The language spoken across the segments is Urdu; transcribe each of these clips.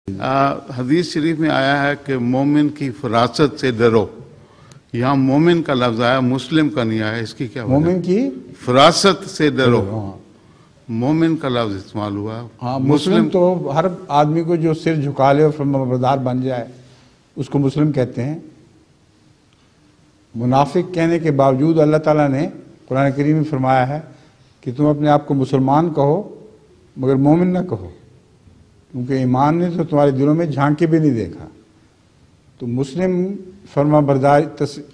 حدیث شریف میں آیا ہے کہ مومن کی فراست سے ڈرو. یہاں مومن کا لفظ آیا، مسلم کا نہیں آیا. اس کی کیا وجہ؟ مومن کی فراست سے ڈرو. مومن کا لفظ استعمال ہوا. ہاں، مسلم تو ہر آدمی کو جو سر جھکا لے اور فرمانبردار بن جائے اس کو مسلم کہتے ہیں. منافق کہنے کے باوجود اللہ تعالیٰ نے قرآن کریم میں فرمایا ہے کہ تم اپنے آپ کو مسلمان کہو مگر مومن نہ کہو، کیونکہ ایمان نے تو تمہارے دلوں میں جھانک کے بھی نہیں دیکھا. تو مسلم فرمانبرداری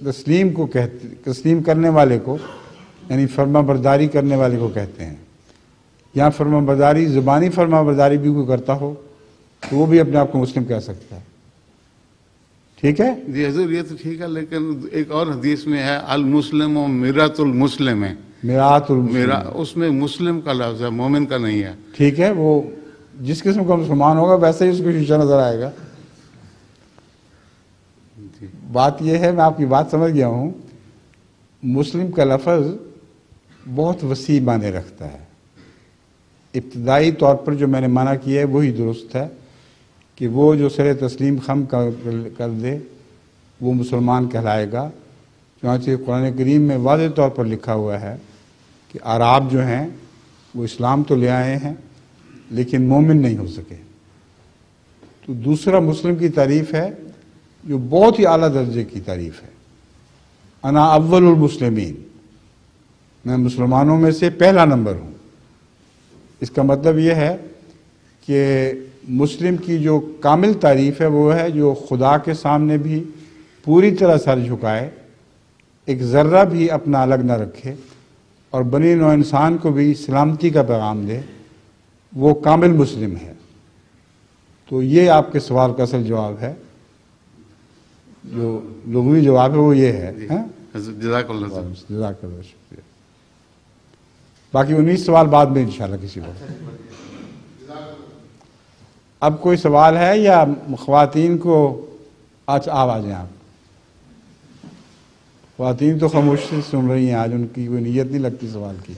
تسلیم کو کہتے، تسلیم کرنے والے کو، یعنی فرمانبرداری کرنے والے کو کہتے ہیں. یہاں فرمانبرداری زبانی فرمانبرداری بھی کوئی کرتا ہو تو وہ بھی اپنے آپ کو مسلم کہہ سکتا ہے. ٹھیک ہے جی حضور، یہ تو ٹھیک ہے، لیکن ایک اور حدیث میں ہے المسلم و میرات المسلم ہے. میرات میرا اس میں مسلم کا لفظ ہے، مومن کا نہیں ہے. ٹھیک ہے، وہ جس قسم کا مسلمان ہوگا ویسے ہی اس کو شیشہ نظر آئے گا. بات یہ ہے، میں آپ کی بات سمجھ گیا ہوں. مسلم کا لفظ بہت وسیع معنی رکھتا ہے. ابتدائی طور پر جو میں نے منع کیا ہے وہی درست ہے کہ وہ جو سر تسلیم خم کر دے وہ مسلمان کہلائے گا. چنانچہ قرآن کریم میں واضح طور پر لکھا ہوا ہے کہ اعراب جو ہیں وہ اسلام تو لے آئے ہیں لیکن مومن نہیں ہو سکے. تو دوسرا مسلم کی تعریف ہے جو بہت ہی اعلیٰ درجے کی تعریف ہے. انا اول المسلمین، میں مسلمانوں میں سے پہلا نمبر ہوں. اس کا مطلب یہ ہے کہ مسلم کی جو کامل تعریف ہے وہ ہے جو خدا کے سامنے بھی پوری طرح سر جھکائے، ایک ذرہ بھی اپنا الگ نہ رکھے اور بنی نوع انسان کو بھی سلامتی کا پیغام دے، وہ کامل مسلم ہے. تو یہ آپ کے سوال کا اصل جواب ہے. جو لغوی جواب ہے وہ یہ ہے. جزاک اللہ. جزاک اللہ، شکریہ. باقی 19 سوال بعد میں انشاءاللہ کسی وقت. اب کوئی سوال ہے یا خواتین کو آپ آ جائیں. آپ خواتین تو خاموشی سے سن رہی ہیں، آج ان کی کوئی نیت نہیں لگتی سوال کی.